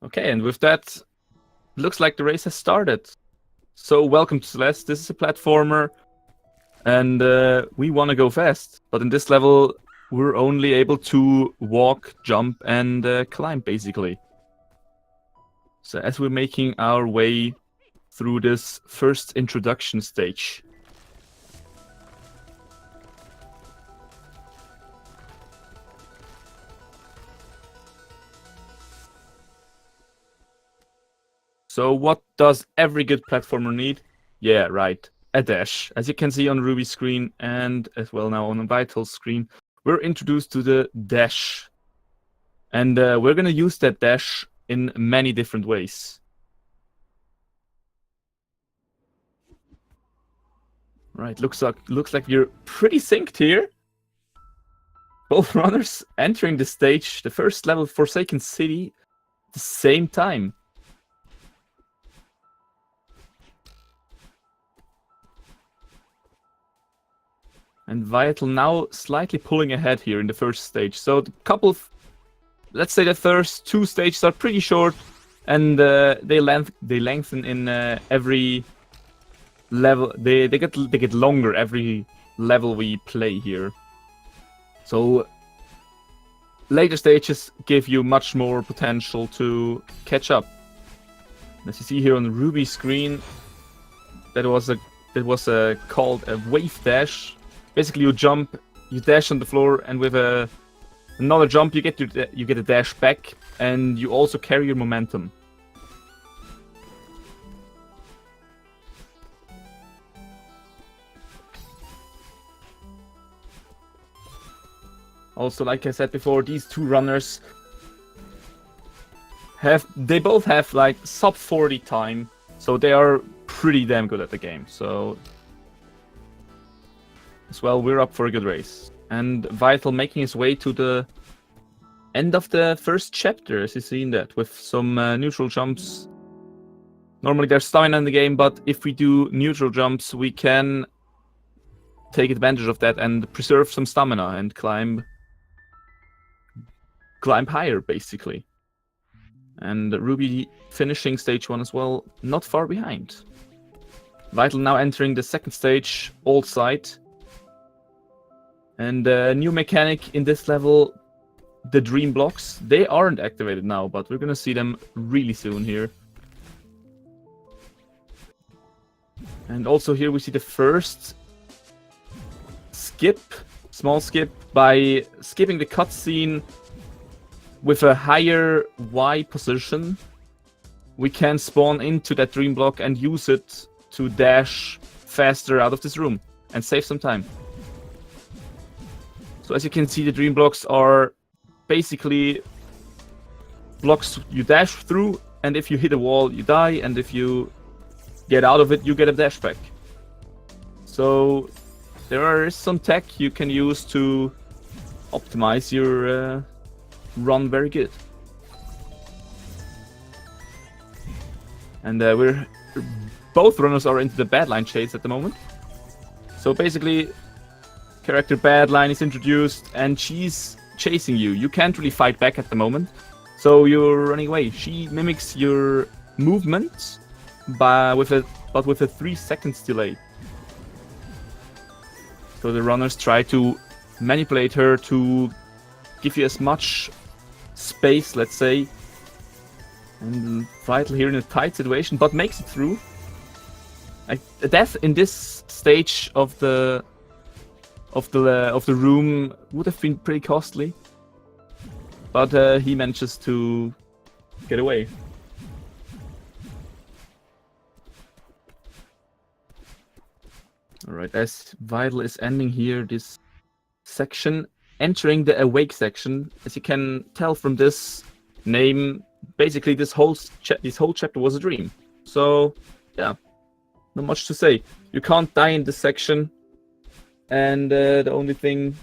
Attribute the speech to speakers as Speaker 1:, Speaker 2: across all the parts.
Speaker 1: Okay, and with that, looks like the race has started. So welcome to Celeste. This is a platformer, and we want to go fast. But in this level, we're only able to walk, jump, and climb, basically. So as we're making our way through this first introduction stage. So what does every good platformer need? Yeah, right, a dash. As you can see on Ruby's screen and as well now on Vital's screen, we're introduced to the dash. And we're gonna use that dash in many different ways. Right, looks like we're pretty synced here. Both runners entering the stage, the first level Forsaken City, at the same time. And Vital now slightly pulling ahead here in the first stage. So the couple of, let's say the first two stages are pretty short, and they lengthen in every level. They get longer every level we play here. So later stages give you much more potential to catch up. As you see here on the Ruby screen, that was called a wave dash. Basically, you jump, you dash on the floor, and with another jump, you get a dash back, and you also carry your momentum. Also, like I said before, these two runners both have like sub 40 time, so they are pretty damn good at the game. So as well, we're up for a good race. And Vital making his way to the end of the first chapter, as you see in that, with some neutral jumps. Normally there's stamina in the game, but if we do neutral jumps, we can take advantage of that and preserve some stamina and climb higher, basically. And Ruby finishing stage 1 as well, not far behind. Vital now entering the second stage, old side. And a new mechanic in this level, the dream blocks. They aren't activated now, but we're gonna see them really soon here. And also here we see the first skip, small skip, by skipping the cutscene with a higher Y position. We can spawn into that dream block and use it to dash faster out of this room and save some time. So as you can see, the dream blocks are basically blocks you dash through, and if you hit a wall, you die, and if you get out of it, you get a dash back. So there is some tech you can use to optimize your run very good. And both runners are into the Badline chase at the moment. So basically, character Badline is introduced, and she's chasing you. You can't really fight back at the moment, so you're running away. She mimics your movement, but with a 3 seconds delay. So the runners try to manipulate her to give you as much space, let's say. And Vital here in a tight situation, but makes it through. A death in this stage of the room would have been pretty costly, but he manages to get away. Alright, as Vital is ending here this section, entering the awake section, as you can tell from this name, basically this whole chapter was a dream. So yeah, not much to say. You can't die in this section. And the only thing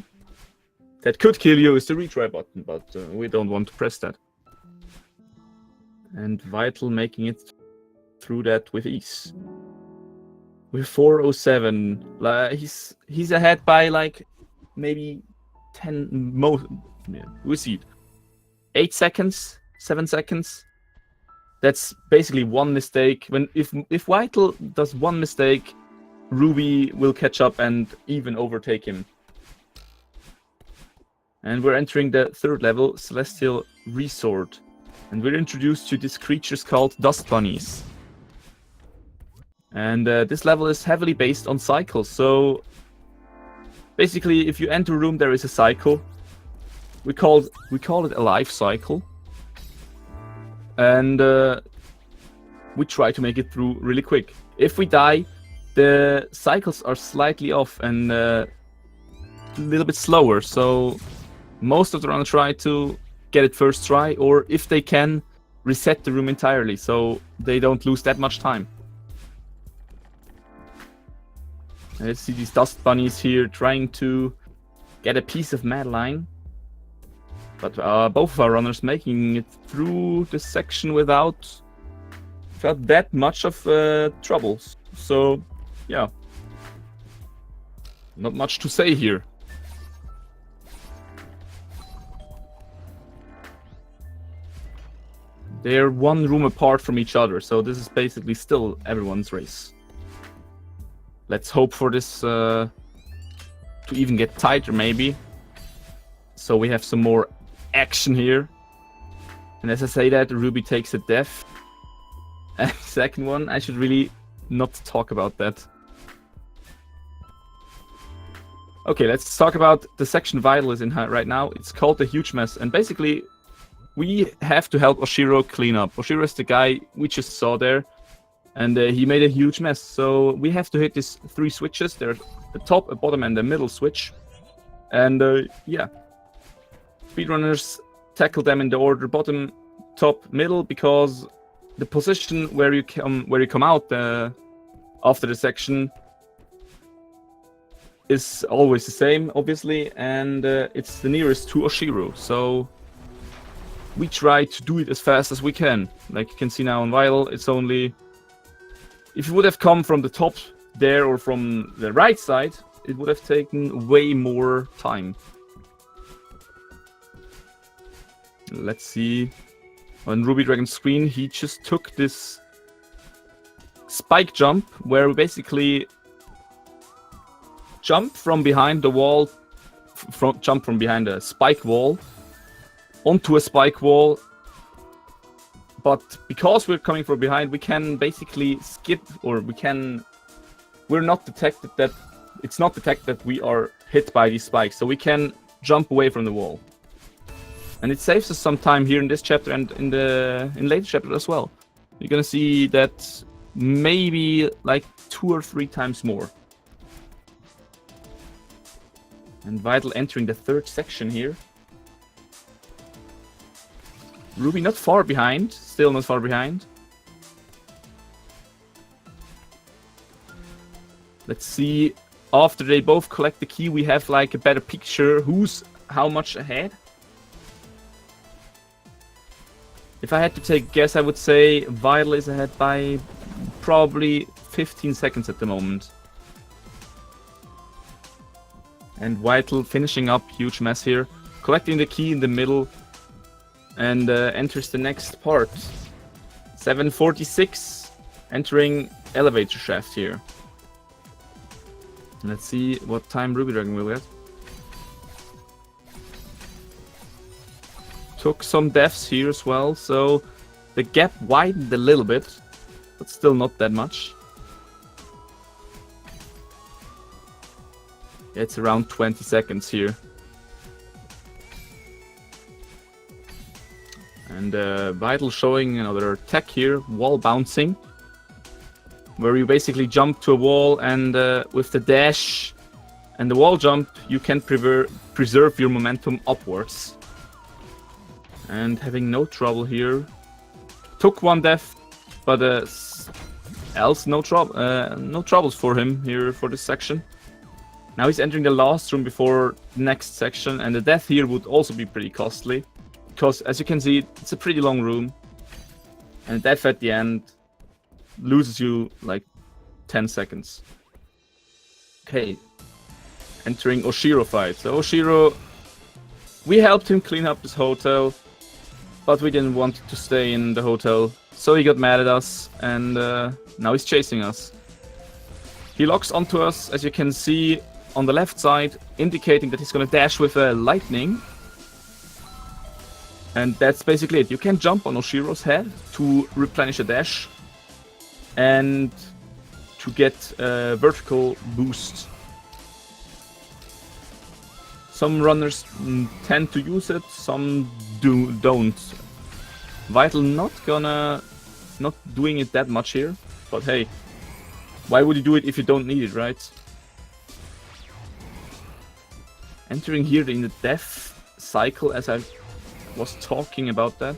Speaker 1: that could kill you is the retry button, but we don't want to press that. And Vital making it through that with ease. With 4:07, he's ahead by like maybe 10 most. Yeah, we see it. 8 seconds, 7 seconds. That's basically one mistake. If Vital does one mistake, Ruby will catch up and even overtake him. And we're entering the third level, Celestial Resort. And we're introduced to these creatures called Dust Bunnies. And this level is heavily based on cycles. So basically, if you enter a room, there is a cycle. We call it a life cycle. And we try to make it through really quick. If we die, the cycles are slightly off and a little bit slower. So most of the runners try to get it first try, or if they can, reset the room entirely so they don't lose that much time. Let's see these dust bunnies here trying to get a piece of Madeline. But both of our runners making it through this section without that much of troubles. So, yeah. Not much to say here. They're one room apart from each other, so this is basically still everyone's race. Let's hope for this to even get tighter, maybe. So we have some more action here. And as I say that, Ruby takes a death. And second one, I should really not talk about that. Okay, let's talk about the section Vital is in right now. It's called the Huge Mess, and basically we have to help Oshiro clean up. Oshiro is the guy we just saw there, and he made a huge mess. So we have to hit these 3 switches. There's the top, a bottom, and the middle switch. And yeah, speedrunners tackle them in the order bottom, top, middle, because the position where you come out after the section is always the same, obviously, and it's the nearest to Oshiro. So we try to do it as fast as we can. Like you can see now on Vital, it's only... If you would have come from the top there or from the right side, it would have taken way more time. Let's see. On Rubydragon's screen, he just took this spike jump, where we basically jump from behind the wall, jump from behind a spike wall onto a spike wall, but because we're coming from behind, we can basically skip, or we're not detected that, it's not detected that we are hit by these spikes, so we can jump away from the wall. And it saves us some time here in this chapter and in later chapter as well. You're gonna see that maybe like 2 or 3 times more. And Vital entering the 3rd section here. Ruby not far behind, still not far behind. Let's see, after they both collect the key, we have like a better picture who's how much ahead. If I had to take a guess, I would say Vital is ahead by probably 15 seconds at the moment. And Vital finishing up, huge mess here, collecting the key in the middle, and enters the next part. 7:46, entering elevator shaft here. Let's see what time Rubydragon will get. Took some deaths here as well, so the gap widened a little bit, but still not that much. It's around 20 seconds here. And Vital showing another tech here, wall bouncing, where you basically jump to a wall, and with the dash and the wall jump, you can preserve your momentum upwards. And having no trouble here. Took 1 death, but else no troubles for him here for this section. Now he's entering the last room before the next section, and the death here would also be pretty costly, because as you can see, it's a pretty long room, and death at the end loses you like 10 seconds. Okay, entering Oshiro fight. So Oshiro, we helped him clean up this hotel, but we didn't want to stay in the hotel So he got mad at us, and now he's chasing us. He locks onto us, as you can see on the left side, indicating that he's gonna dash with a lightning. And that's basically it. You can jump on Oshiro's head to replenish a dash and to get a vertical boost. Some runners tend to use it, some don't. Vital not doing it that much here, but hey, why would you do it if you don't need it, right? Entering here in the death cycle, as I was talking about that.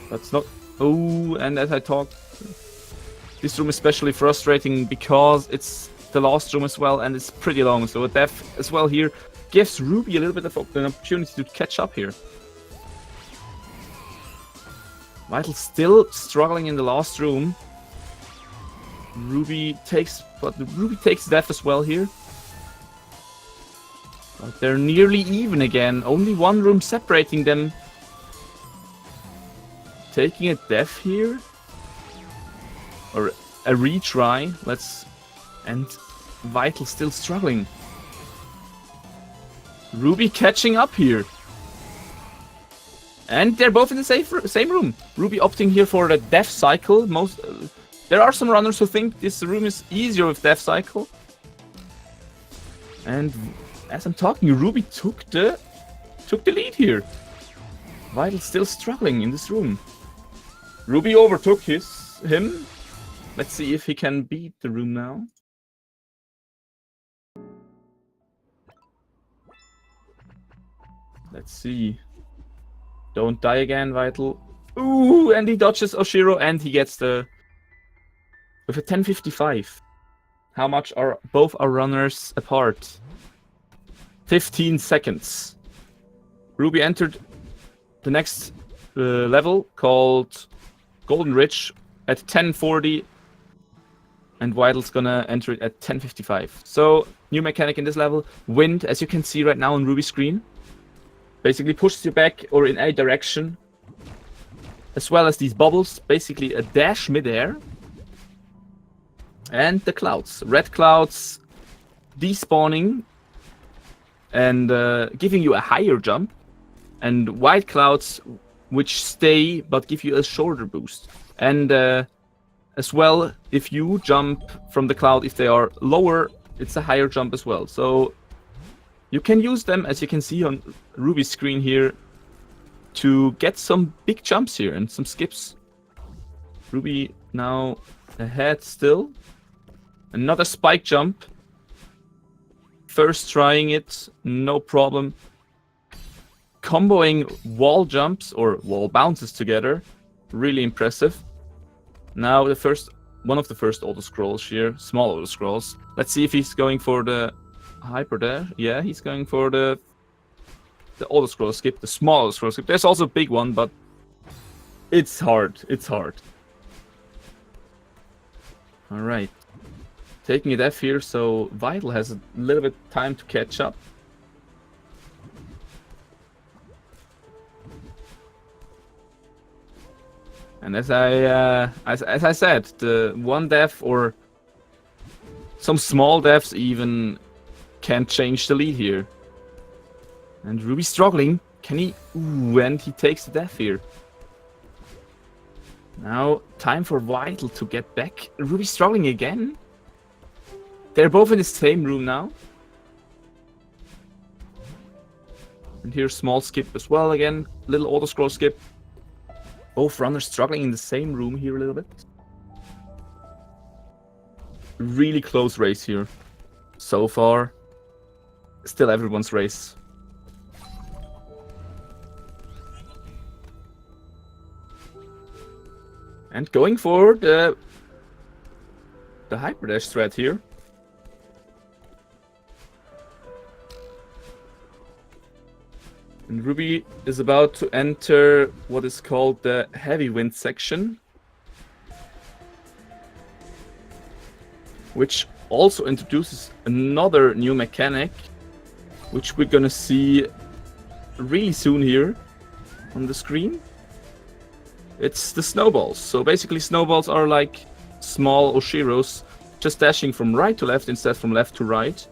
Speaker 1: That's not... Oh, and as I talked, this room is especially frustrating because it's the last room as well, and it's pretty long, so a death as well here gives Ruby a little bit of an opportunity to catch up here. Vital still struggling in the last room. Ruby takes death as well here. But they're nearly even again. Only one room separating them. Taking a death here. Or a retry. And Vital still struggling. Ruby catching up here. And they're both in the same room. Ruby opting here for the death cycle. There are some runners who think this room is easier with death cycle. And as I'm talking, Ruby took the lead here. Vital still struggling in this room. Ruby overtook him. Let's see if he can beat the room now. Let's see. Don't die again, Vital. Ooh, and he dodges Oshiro and he gets with a 1055. How much are both our runners apart? 15 seconds. Ruby entered the next level called Golden Ridge at 1040. And Vital's gonna enter it at 1055. So, new mechanic in this level. Wind, as you can see right now on Ruby's screen. Basically pushes you back or in any direction. As well as these bubbles. Basically a dash midair. And the clouds. Red clouds despawning. And giving you a higher jump. And white clouds which stay but give you a shorter boost. And as well, if you jump from the cloud, if they are lower, it's a higher jump as well. So you can use them, as you can see on Ruby's screen here, to get some big jumps here and some skips. Ruby now ahead still. Another spike jump. First trying it, no problem. Comboing wall jumps or wall bounces together. Really impressive. Now one of the first auto scrolls here, small auto scrolls. Let's see if he's going for the hyper dash. Yeah, he's going for the auto scroll skip, the small auto scroll skip. There's also a big one, but it's hard. It's hard. All right, taking it F here, so Vital has a little bit time to catch up. And as I said, the one death or some small deaths even can change the lead here. And Ruby struggling. Can he? Ooh, and he takes the death here. Now, time for Vital to get back. Ruby struggling again. They're both in the same room now. And here's small skip as well again. Little auto scroll skip. Both runners struggling in the same room here a little bit. Really close race here. So far. Still everyone's race. And going for the hyperdash threat here. And Ruby is about to enter what is called the heavy wind section. Which also introduces another new mechanic. Which we're gonna see really soon here. on the screen. It's the snowballs. So basically snowballs are like small Oshiros, just dashing from right to left instead from left to right.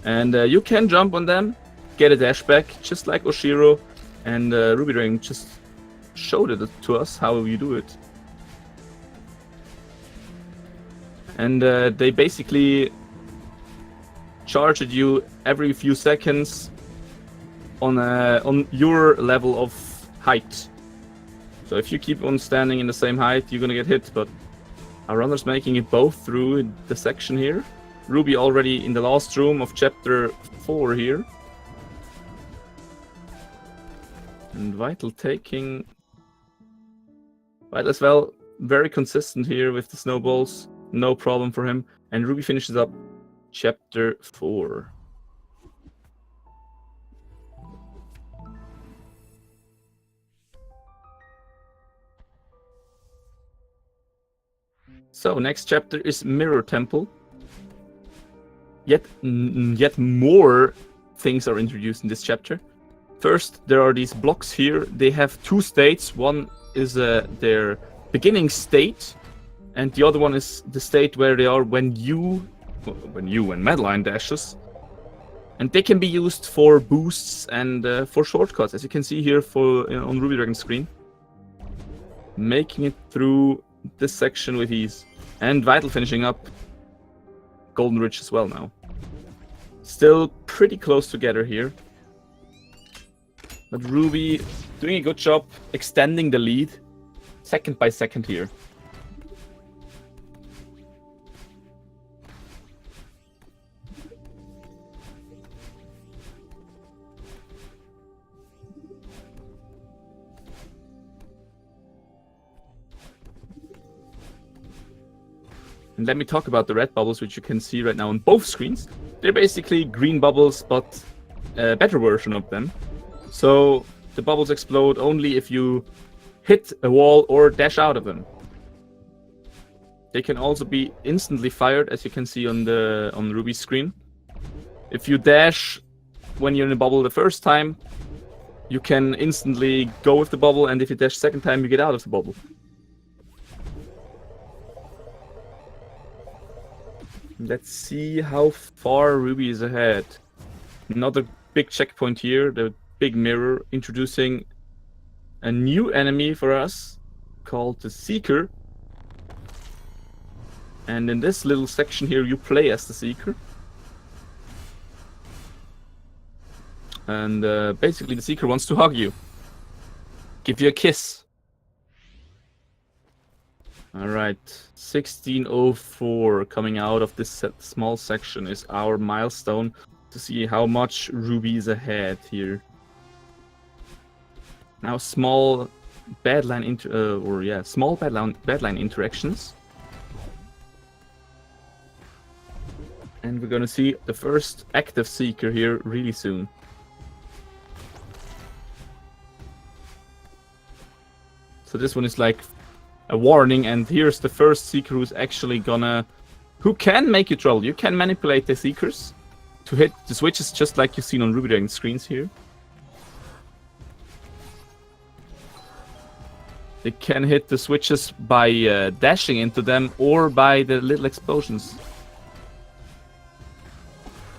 Speaker 1: And you can jump on them, get a dash back, just like Oshiro. And Rubydragon just showed it to us how you do it. And they basically charge at you every few seconds on your level of height. So if you keep on standing in the same height, you're gonna get hit, but our runner's making it both through the section here. Ruby already in the last room of chapter 4 here. And Vital taking... Vital as well, very consistent here with the snowballs. No problem for him. And Ruby finishes up chapter 4. So next chapter is Mirror Temple. Yet more things are introduced in this chapter. First, there are these blocks here. They have 2 states. One is their beginning state, and the other one is the state where they are when Madeline dashes. And they can be used for boosts and for shortcuts, as you can see here on Rubydragon's screen. Making it through this section with ease. And Vital finishing up Golden Ridge as well now. Still pretty close together here. But Ruby doing a good job extending the lead second by second here. And let me talk about the red bubbles, which you can see right now on both screens. They're basically green bubbles, but a better version of them. So the bubbles explode only if you hit a wall or dash out of them. They can also be instantly fired, as you can see on Ruby's screen. If you dash when you're in a bubble the first time, you can instantly go with the bubble, and if you dash second time, you get out of the bubble. Let's see how far Ruby is ahead. Another big checkpoint here, the big mirror, introducing a new enemy for us called the Seeker. And in this little section here, you play as the Seeker. And basically the Seeker wants to hug you, give you a kiss. Alright, 1604 coming out of this small section is our milestone to see how much Ruby is ahead here. Now small badline interactions. And we're gonna see the first active Seeker here really soon. So this one is like a warning, and here's the first Seeker who's actually who can make you trouble. You can manipulate the Seekers to hit the switches just like you've seen on Rubydragon screens here. They can hit the switches by dashing into them or by the little explosions.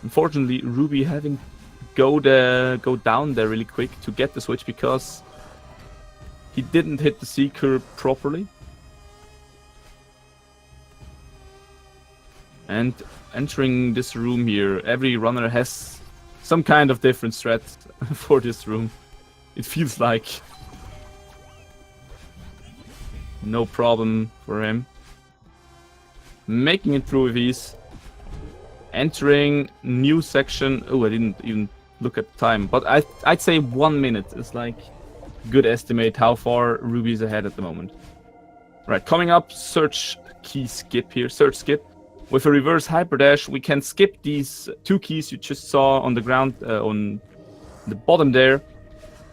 Speaker 1: Unfortunately, Ruby having go down there really quick to get the switch because he didn't hit the Seeker properly. And entering this room here, every runner has some kind of different strat for this room. It feels like no problem for him. Making it through with ease. Entering new section. Oh, I didn't even look at the time, but I'd say 1 minute is like good estimate how far Ruby's ahead at the moment. Right, coming up, search key skip here, search skip. With a reverse hyper dash, we can skip these 2 keys you just saw on the ground, on the bottom there.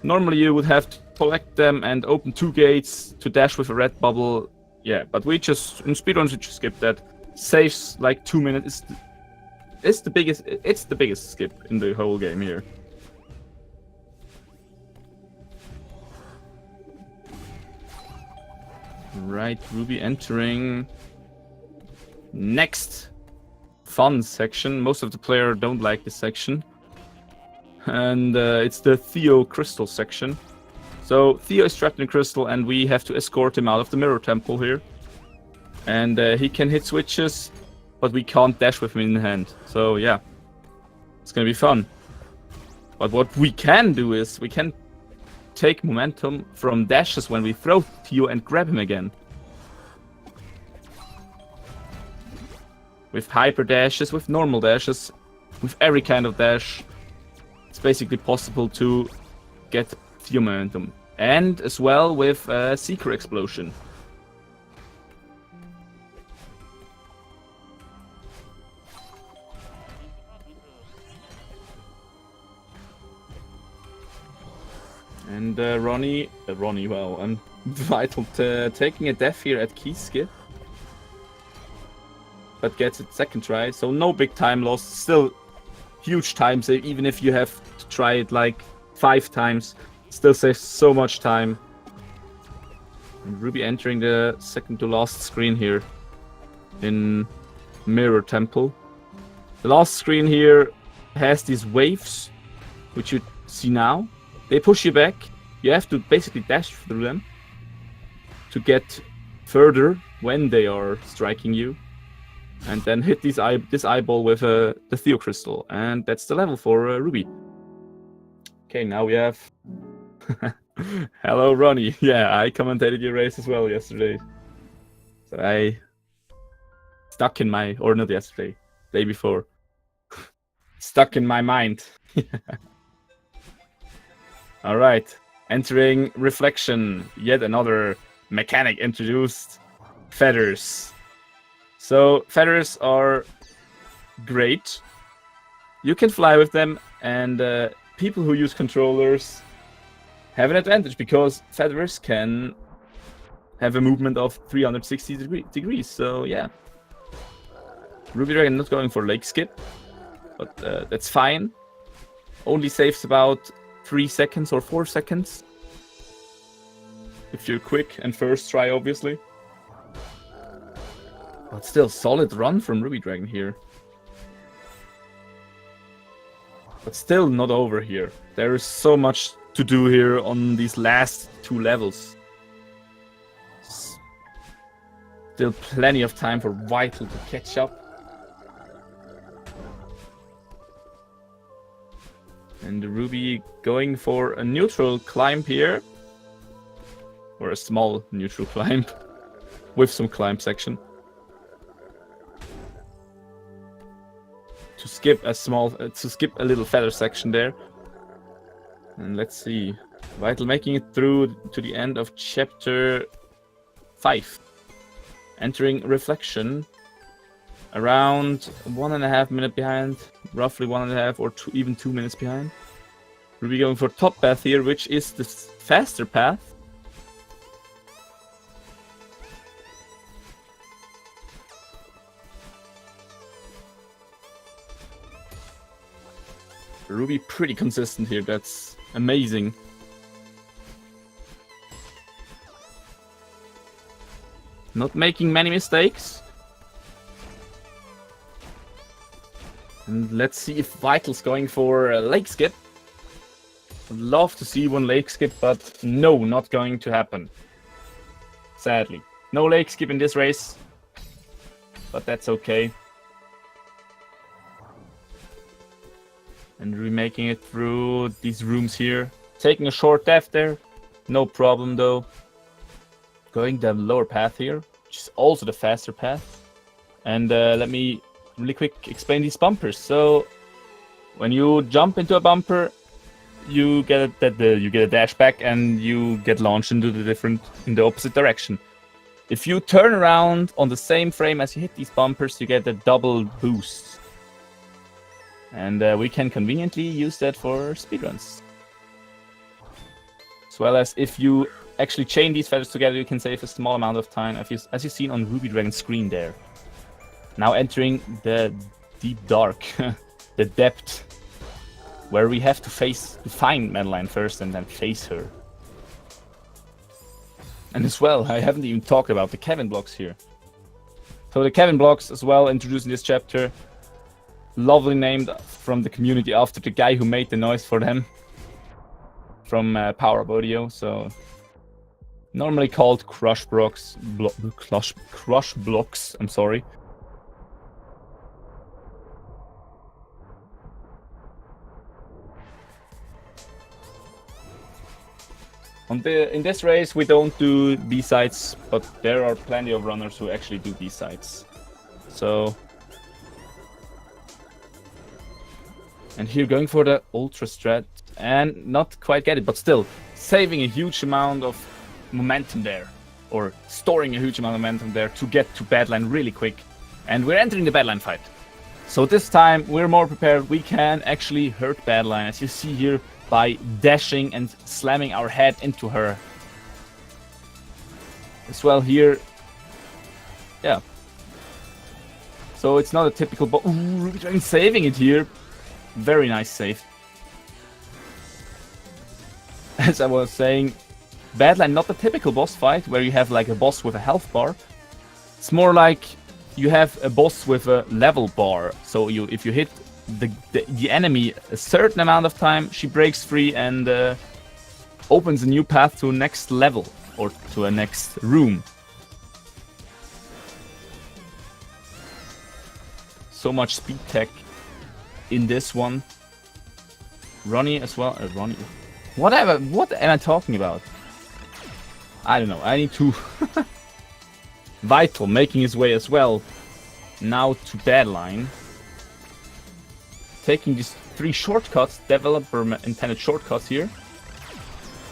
Speaker 1: Normally you would have to collect them and open 2 gates to dash with a red bubble. Yeah, but we just, in speedruns, we just skip that. Saves like 2 minutes. It's the biggest skip in the whole game here. Right, Ruby entering next fun section. Most of the players don't like this section. And it's the Theo Crystal section. So Theo is trapped in a crystal and we have to escort him out of the Mirror Temple here. And he can hit switches, but we can't dash with him in hand. So yeah, it's gonna be fun. But what we can do is we can take momentum from dashes when we throw Theo and grab him again. With hyper dashes, with normal dashes, with every kind of dash, it's basically possible to get Theo momentum. And as well with Seeker Explosion. And Ronnie, well, and Vital taking a death here at key skip. But gets it second try, so no big time loss. Still huge time save, even if you have to try it like 5 times. Still saves so much time. And Ruby entering the second to last screen here in Mirror Temple. The last screen here has these waves, which you see now. They push you back. You have to basically dash through them to get further when they are striking you. And then hit this eyeball with the Theo Crystal. And that's the level for Ruby. Okay, now we have... Hello, Ronnie. Yeah, I commentated your race as well yesterday. So I... Stuck in my... Or not yesterday. Day before. Stuck in my mind. Alright, entering Reflection, yet another mechanic introduced, Feathers. So, Feathers are great. You can fly with them, and people who use controllers have an advantage, because Feathers can have a movement of 360 degrees, so yeah. Rubydragon not going for Lake Skip, but that's fine. Only saves about 3 seconds or 4 seconds. If you're quick and first try, obviously. But still, solid run from Rubydragon here. But still not over here. There is so much to do here on these last 2 levels. Still plenty of time for Vital to catch up. And Ruby going for a neutral climb here. Or a small neutral climb. With some climb section. To skip a little feather section there. And let's see. Vital making it through to the end of chapter 5. Entering Reflection. Around 1.5 minutes behind, roughly 1.5 or even 2 minutes behind. Ruby going for top path here, which is the faster path. Ruby pretty consistent here, that's amazing. Not making many mistakes. And let's see if Vital's going for a Lake Skip. I'd love to see one Lake Skip, but no, not going to happen. Sadly. No Lake Skip in this race. But that's okay. And remaking it through these rooms here. Taking a short death there. No problem though. Going the lower path here, which is also the faster path. And let me really quick explain these bumpers. So when you jump into a bumper, you get a dash back and you get launched into the opposite direction. If you turn around on the same frame as you hit these bumpers, you get a double boost. And we can conveniently use that for speedruns. As well as if you actually chain these feathers together, you can save a small amount of time, as you've seen on Rubydragon's screen there. Now entering the deep dark, the depth, where we have to find Madeline first and then face her. And as well, I haven't even talked about the Kevin blocks here. So the Kevin blocks as well, introduced in this chapter. Lovely named from the community after the guy who made the noise for them. From Power Up Audio, so... Normally called crush blocks, crush blocks, I'm sorry. In this race we don't do B-sides, but there are plenty of runners who actually do B-sides. So... And here going for the Ultra Strat, and not quite get it, but still, saving a huge amount of momentum there, or storing a huge amount of momentum there to get to Badline really quick. And we're entering the Badline fight. So this time we're more prepared, we can actually hurt Badline, as you see here, by dashing and slamming our head into her. As well here, yeah. So it's not a typical ooh, Rubydragon saving it here. Very nice save. As I was saying, Badline not the typical boss fight where you have like a boss with a health bar. It's more like you have a boss with a level bar. So if you hit the enemy a certain amount of time, she breaks free and opens a new path to a next level or to a next room. So much speed tech in this one. Ronnie as well. Ronnie. Whatever. What am I talking about? I don't know. I need to... Vital making his way as well. Now to Badline. Taking these 3 shortcuts, developer intended shortcuts here.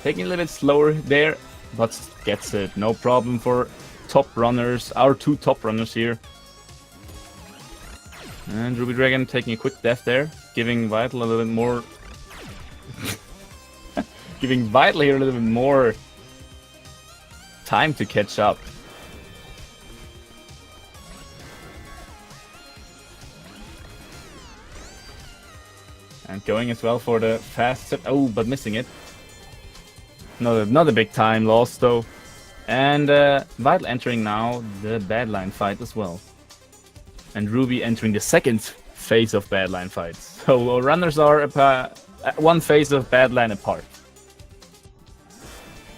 Speaker 1: Taking a little bit slower there, but gets it. No problem for top runners. Our 2 top runners here. And Rubydragon taking a quick death there, giving Vital a little bit more... giving Vital here a little bit more time to catch up. And going as well for the fast set. Oh, but missing it. Not a big time loss though. And Vital entering now the Badline fight as well. And Ruby entering the second phase of Badline fights. So runners are one phase of Badline apart.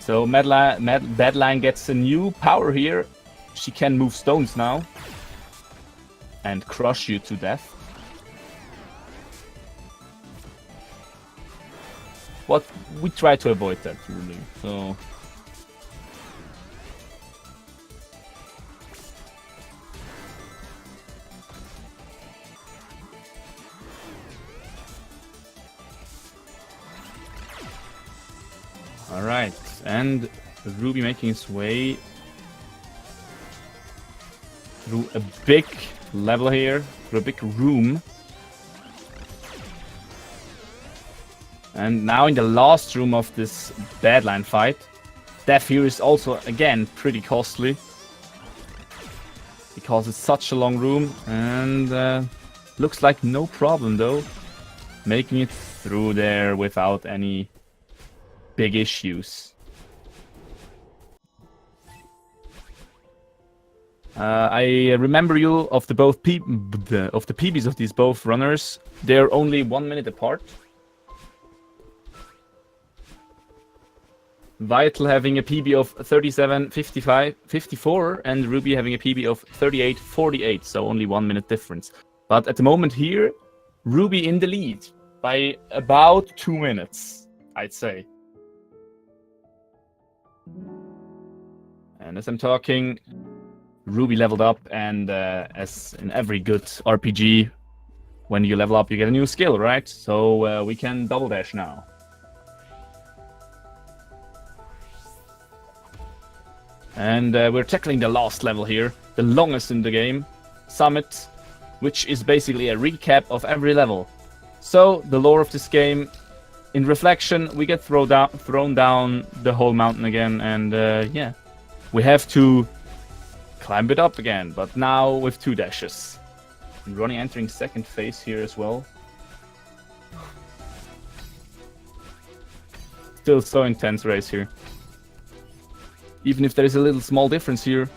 Speaker 1: So Badline gets a new power here. She can move stones now. And crush you to death. What we try to avoid that really. So alright, and Ruby making his way through a big level here, through a big room. And now in the last room of this Badline fight, death here is also again pretty costly. Because it's such a long room, and looks like no problem though. Making it through there without any big issues. I remember you of the PBs of these both runners. They're only 1 minute apart. Vital having a PB of 37.54 and Ruby having a PB of 38.48, so only 1 minute difference. But at the moment here, Ruby in the lead by about 2 minutes, I'd say. And as I'm talking, Ruby leveled up, and as in every good RPG, when you level up you get a new skill, right? So we can double dash now. And we're tackling the last level here, the longest in the game, Summit, which is basically a recap of every level. So, the lore of this game, in reflection, we get thrown down the whole mountain again, and yeah, we have to climb it up again, but now with 2 dashes. And Ronnie entering second phase here as well. Still so intense race here. even if there is a little small difference here.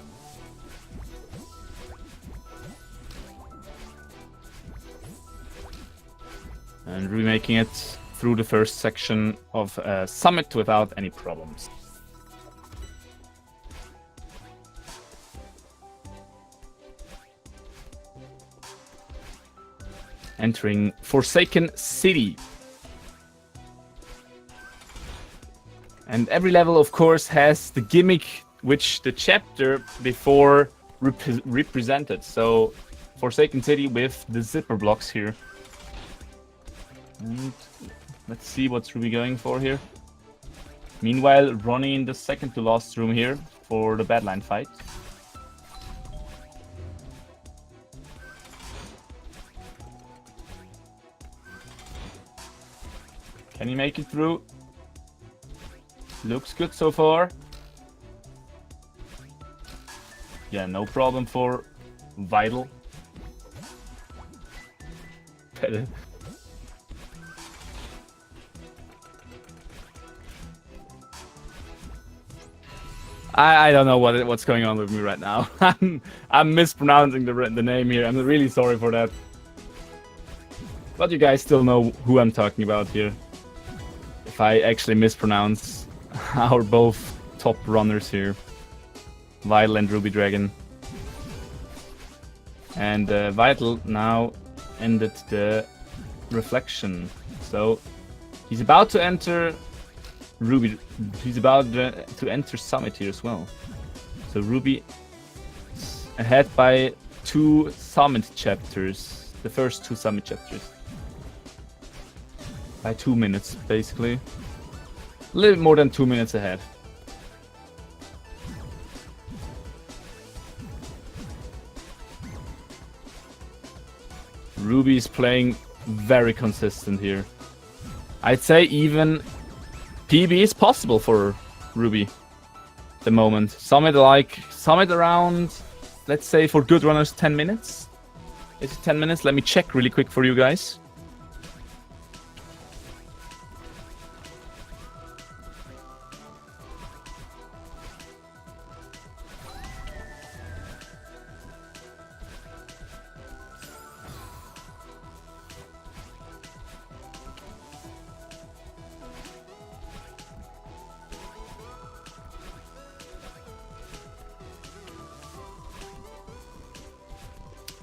Speaker 1: And remaking it through the first section of Summit without any problems. Entering Forsaken City. And every level, of course, has the gimmick which the chapter before represented. So, Forsaken City with the zipper blocks here. And let's see what's Ruby going for here. Meanwhile, running in the second to last room here for the Badline fight. Can he make it through? Looks good so far. Yeah, no problem for Vital. I don't know what's going on with me right now. I'm mispronouncing the name here. I'm really sorry for that. But you guys still know who I'm talking about here. If I actually mispronounce our both top runners here, Vital and Rubydragon. And Vital now ended the reflection. So he's about to enter Ruby. He's about to enter Summit here as well. So Ruby is ahead by 2 Summit chapters. The first 2 Summit chapters. By 2 minutes, basically. A little bit more than 2 minutes ahead. Ruby is playing very consistent here. I'd say even PB is possible for Ruby at the moment. Summit around, let's say for good runners, 10 minutes. Is it 10 minutes? Let me check really quick for you guys.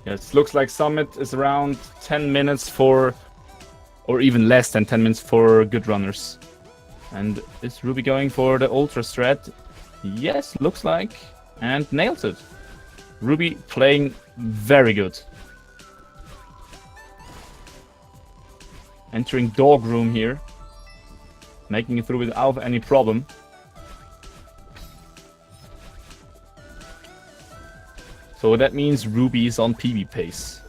Speaker 1: Yes, looks like Summit is around 10 minutes for, or even less than 10 minutes for good runners. And is Ruby going for the Ultra Strat? Yes, looks like. And nails it. Ruby playing very good. Entering Dog Room here. Making it through without any problem. So that means Ruby is on PB pace.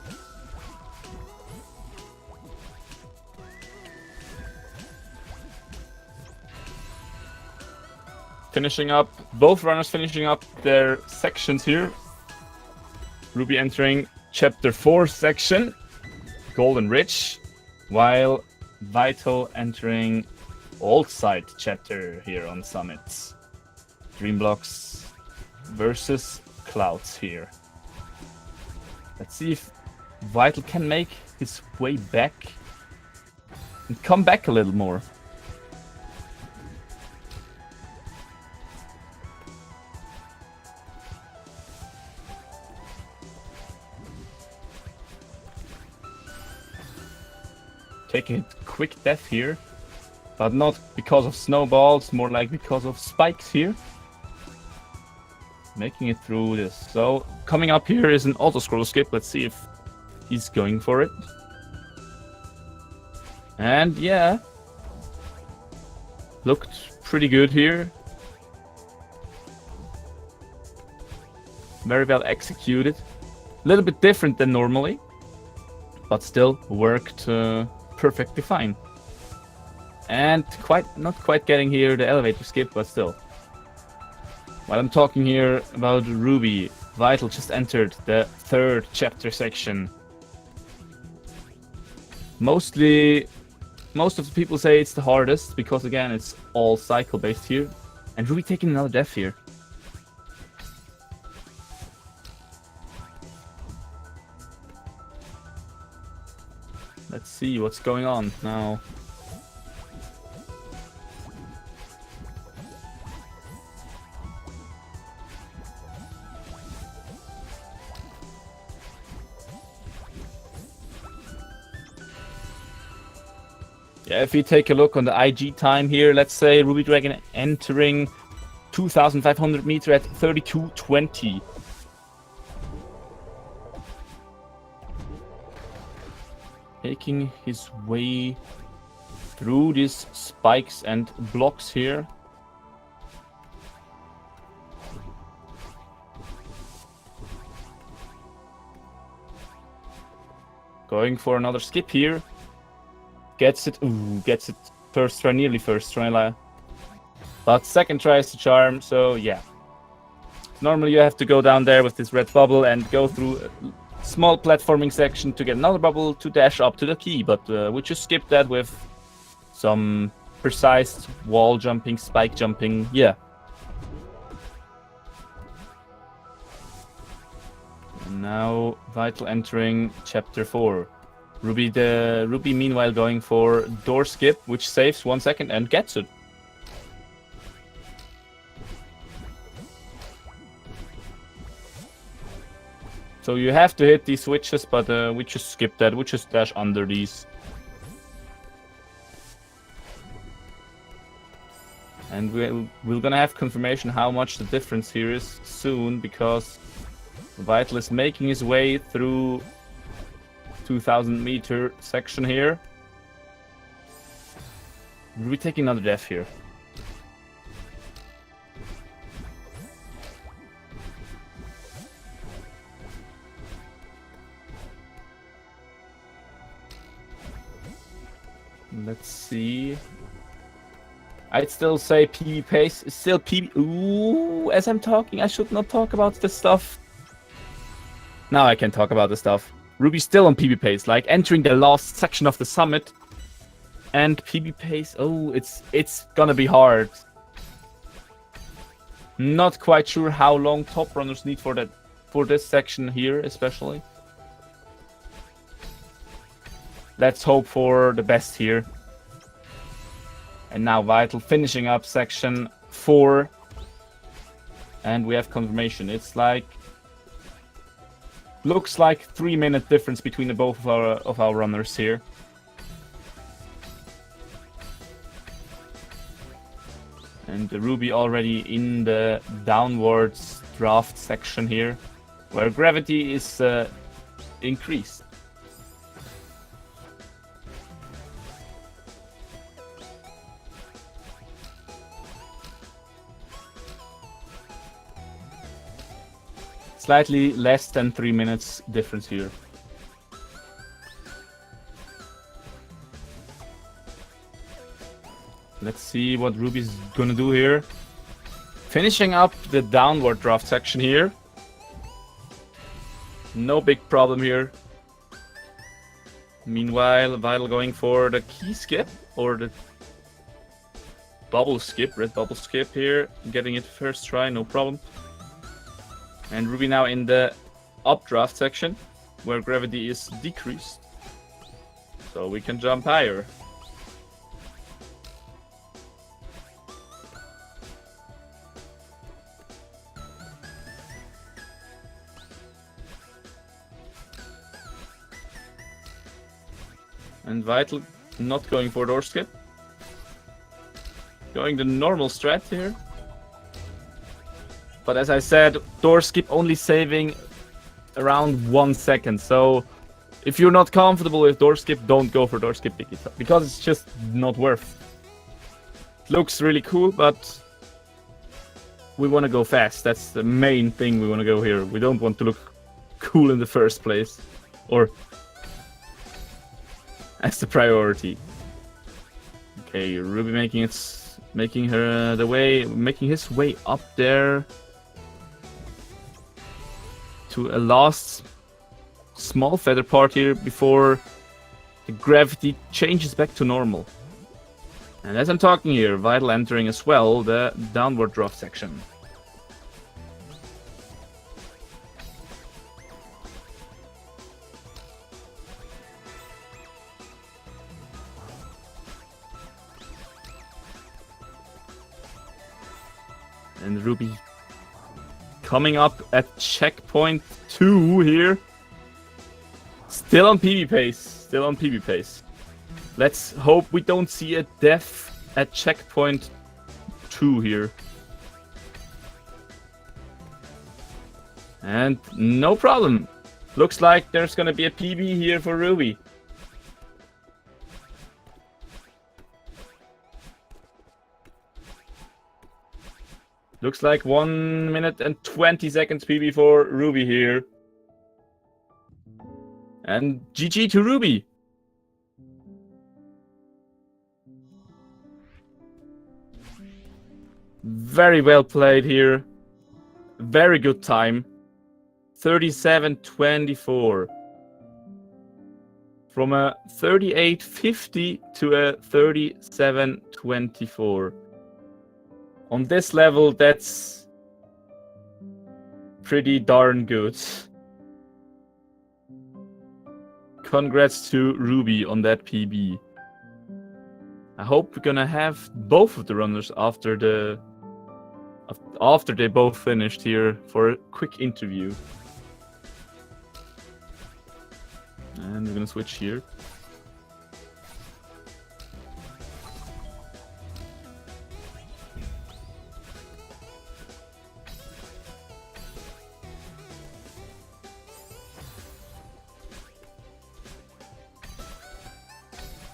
Speaker 1: Finishing up, both runners finishing up their sections here. Ruby entering chapter 4 section, Golden Ridge, while Vital entering Old Side chapter here on Summits. Dream Blocks versus Clouds here. Let's see if Vital can make his way back and come back a little more. Taking a quick death here, but not because of snowballs, more like because of spikes here. Making it through this. So coming up here is an auto scroll skip. Let's see if he's going for it. And yeah, looked pretty good here. Very well executed. A little bit different than normally, but still worked perfectly fine. And not quite getting here the elevator skip, but still. While I'm talking here about Ruby, Vital just entered the 3rd chapter section. Most of the people say it's the hardest because again it's all cycle based here. And Ruby taking another death here. Let's see what's going on now. Yeah, if you take a look on the IG time here, let's say Rubydragon entering 2,500 meter at 32:20. Making his way through these spikes and blocks here. Going for another skip here. Gets it. Ooh, gets it first try, nearly first try. But second try is the charm, so yeah. Normally you have to go down there with this red bubble and go through a small platforming section to get another bubble to dash up to the key, but we just skipped that with some precise wall jumping, spike jumping, yeah. And now Vital entering chapter 4. Ruby meanwhile going for door skip, which saves 1 second and gets it. So you have to hit these switches, but we just skip that. We just dash under these. And we're gonna have confirmation how much the difference here is soon, because Vital is making his way through 2,000 meter section here. Will we take another death here? Let's see. I'd still say PB pace is still PB. Ooh, as I'm talking, I should not talk about this stuff. Now I can talk about the stuff. Ruby's still on PB pace, like entering the last section of the summit. And PB pace, oh, it's gonna be hard. Not quite sure how long top runners need for this section here, especially. Let's hope for the best here. And now Vital finishing up section 4. And we have confirmation. It's like... looks like 3-minute difference between the both of our runners here. And the Ruby already in the downwards draft section here, where gravity is increased. Slightly less than 3 minutes difference here. Let's see what Ruby's gonna do here. Finishing up the downward draft section here. No big problem here. Meanwhile, Vital going for the key skip, or the bubble skip, red bubble skip here. Getting it first try, no problem. And Ruby now in the updraft section, where gravity is decreased. So we can jump higher. And Vital not going for door skip. Going the normal strat here. But as I said, door skip only saving around 1 second. So if you're not comfortable with door skip, don't go for door skip because it's just not worth. It looks really cool, but we want to go fast. That's the main thing we want to go here. We don't want to look cool in the first place, or as the priority. Okay, Ruby making his way up there to a last small feather part here before the gravity changes back to normal. And as I'm talking here, Vital entering as well the downward draft section. And Ruby coming up at checkpoint 2 here. Still on PB pace. Still on PB pace. Let's hope we don't see a death at checkpoint 2 here. And no problem. Looks like there's gonna be a PB here for Ruby. Looks like 1 minute and 20 seconds PB for Ruby here. And GG to Ruby. Very well played here. Very good time. 37:24. From a 38:50 to a 37:24. On this level, that's pretty darn good. Congrats to Ruby on that PB. I hope we're gonna have both of the runners after they both finished here for a quick interview. And we're gonna switch here.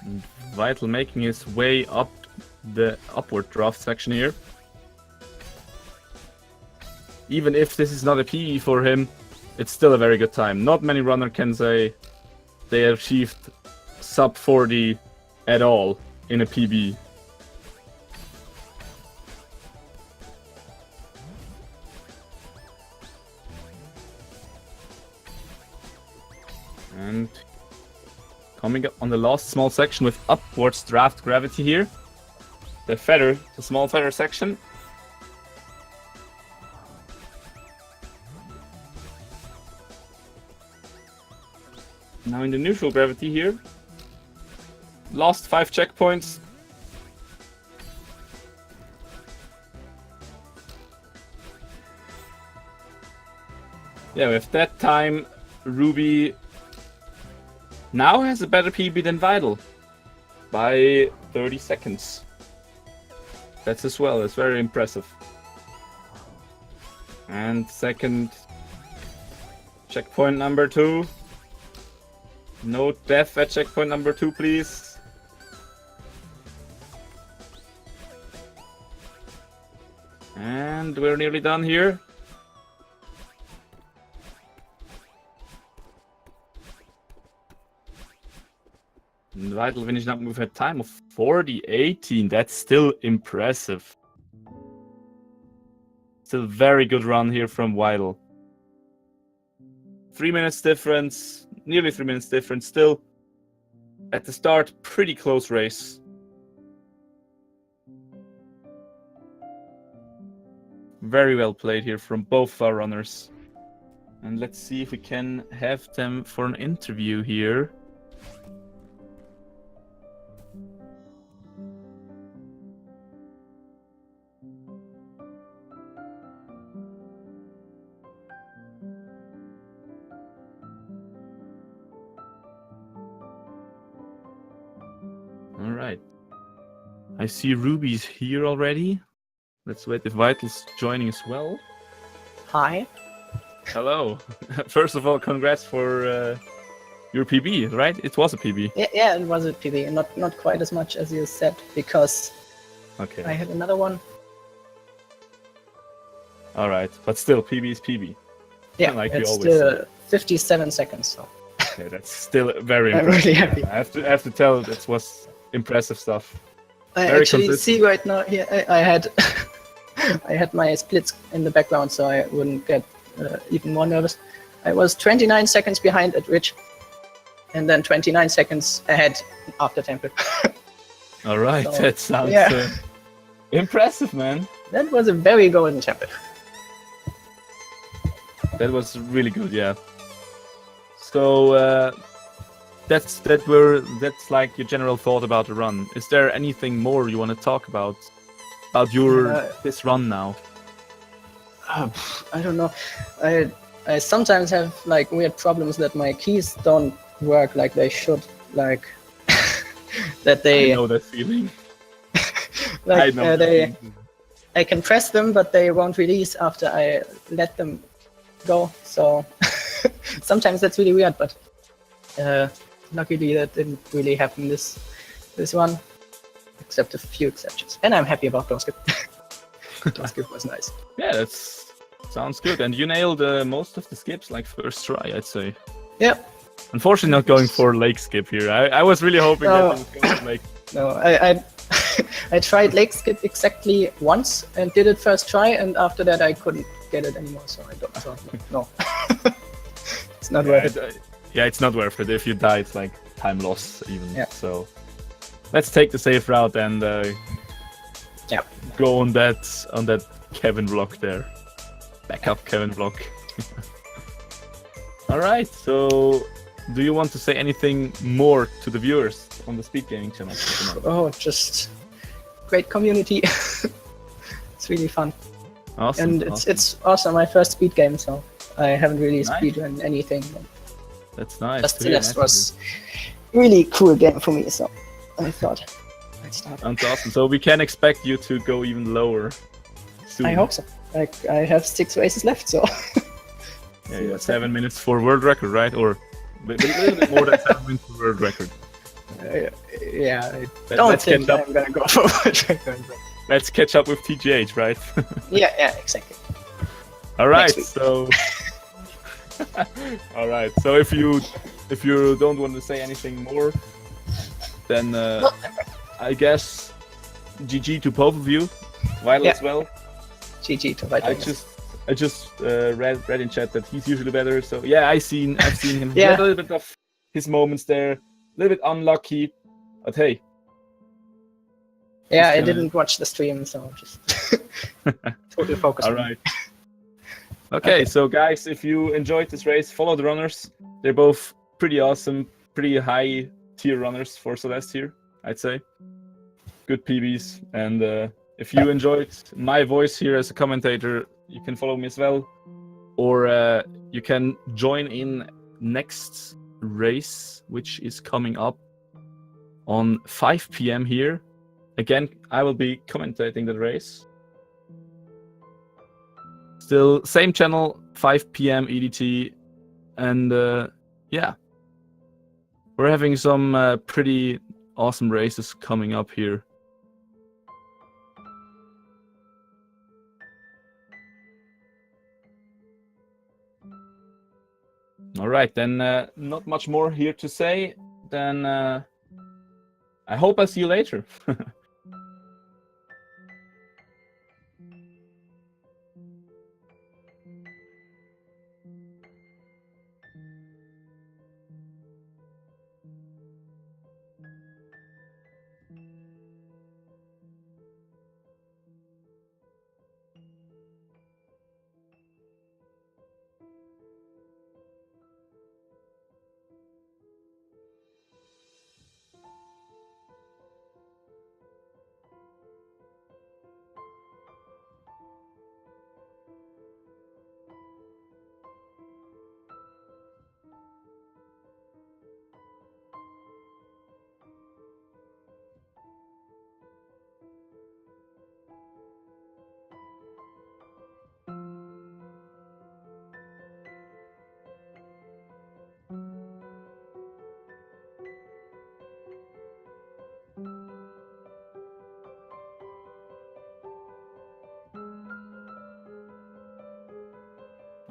Speaker 1: And Vital making his way up the upward draft section here. Even if this is not a PB for him, it's still a very good time. Not many runners can say they achieved sub 40 at all in a PB. And coming up on the last small section with upwards draft gravity here. The small feather section. Now in the neutral gravity here. Last 5 checkpoints. Yeah, with that time, Ruby now has a better PB than Vital by 30 seconds. That's as well, it's very impressive. And second checkpoint number 2. No death at checkpoint number 2, please. And we're nearly done here. And Vital finishing up with a time of 40:18. That's still impressive. Still very good run here from Vital. 3 minutes difference, nearly 3 minutes difference. Still, at the start, pretty close race. Very well played here from both our runners. And let's see if we can have them for an interview here. Alright. I see Ruby's here already. Let's wait if Vital's joining as well.
Speaker 2: Hi.
Speaker 1: Hello. First of all, congrats for your PB, right? It was a PB.
Speaker 2: Yeah, it was a PB. Not quite as much as you said, because
Speaker 1: Okay.
Speaker 2: I had another one.
Speaker 1: Alright, but still, PB is PB.
Speaker 2: Yeah,
Speaker 1: Like we
Speaker 2: it's
Speaker 1: always
Speaker 2: still 57 seconds. So
Speaker 1: Okay, that's still very
Speaker 2: I'm
Speaker 1: impressive.
Speaker 2: really happy.
Speaker 1: I have to tell, that was impressive stuff.
Speaker 2: I
Speaker 1: Very
Speaker 2: actually
Speaker 1: consistent.
Speaker 2: see right now here I had I had my splits in the background, so I wouldn't get even more nervous. I was 29 seconds behind at Rich, and then 29 seconds ahead after Temple.
Speaker 1: Alright,
Speaker 2: So,
Speaker 1: that sounds
Speaker 2: yeah.
Speaker 1: impressive, man.
Speaker 2: That was a very golden Temple.
Speaker 1: That was really good, yeah. So that's like your general thought about the run. Is there anything more you want to talk about your this run now?
Speaker 2: I don't know. I sometimes have like weird problems that my keys don't work like they should. Like that they
Speaker 1: I know that feeling.
Speaker 2: like
Speaker 1: I know that feeling.
Speaker 2: I can press them, but they won't release after I let them go. So sometimes that's really weird. But luckily that didn't really happen this one, except a few exceptions. And I'm happy about those. Those skip was nice.
Speaker 1: Yeah, that's sounds good. And you nailed most of the skips like first try, I'd say.
Speaker 2: Yeah.
Speaker 1: Unfortunately, not going for lake skip here. I was really hoping that it was going to lake.
Speaker 2: No, I I tried lake skip exactly once and did it first try, and after that I couldn't get it anymore. So I don't. So no, it's not worth it.
Speaker 1: Yeah, it's not worth it. If you die, it's like time loss even.
Speaker 2: Yeah.
Speaker 1: So let's take the safe route and go on that Kevin block there. Backup Kevin block. All right. So, do you want to say anything more to the viewers on the Speed Gaming channel?
Speaker 2: Oh, just great community. It's really fun.
Speaker 1: Awesome.
Speaker 2: And it's also my first speed game, so I haven't really
Speaker 1: Nice.
Speaker 2: speedrun anything.
Speaker 1: That's nice.
Speaker 2: Just
Speaker 1: to hear,
Speaker 2: Celeste
Speaker 1: nice
Speaker 2: was really cool game for me, so I thought I'd start.
Speaker 1: Sounds awesome. So we can expect you to go even lower soon.
Speaker 2: I hope so. Like I have 6 races left, so
Speaker 1: Yeah, you have 7 minutes for world record, right? Or a little bit more than 7 minutes for world record.
Speaker 2: yeah, I don't
Speaker 1: Let's
Speaker 2: think
Speaker 1: catch up.
Speaker 2: I'm gonna go for world record. But
Speaker 1: Let's catch up with TGH, right?
Speaker 2: yeah, exactly.
Speaker 1: All right,
Speaker 2: Next week.
Speaker 1: so all right. So if you don't want to say anything more, then I guess GG to both of you, Vital as well.
Speaker 2: GG to Vital.
Speaker 1: I just read in chat that he's usually better. So yeah, I've seen him. He
Speaker 2: Yeah.
Speaker 1: had a little bit of his moments there, a little bit unlucky, but hey.
Speaker 2: Yeah,
Speaker 1: Just
Speaker 2: I
Speaker 1: gonna-
Speaker 2: didn't watch the stream, so just totally focused.
Speaker 1: All right. Okay, so guys, if you enjoyed this race, follow the runners. They're both pretty awesome, pretty high tier runners for Celeste here, I'd say. Good PBs, and if you enjoyed my voice here as a commentator, you can follow me as well, or you can join in next race, which is coming up on 5 p.m. here. Again, I will be commentating the race. Still, same channel, 5 p.m. EDT, and yeah, we're having some pretty awesome races coming up here. All right, then not much more here to say. Then I hope I see you later.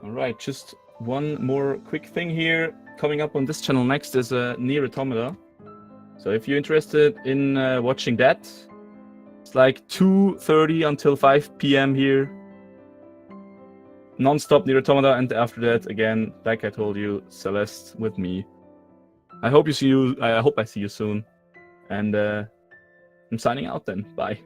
Speaker 1: Alright, just one more quick thing here. Coming up on this channel next is Nier Automata. So if you're interested in watching that, it's like 2:30 until 5 p.m. here. Non-stop Nier Automata, and after that, again, like I told you, Celeste with me. I hope I see you soon. And I'm signing out then. Bye.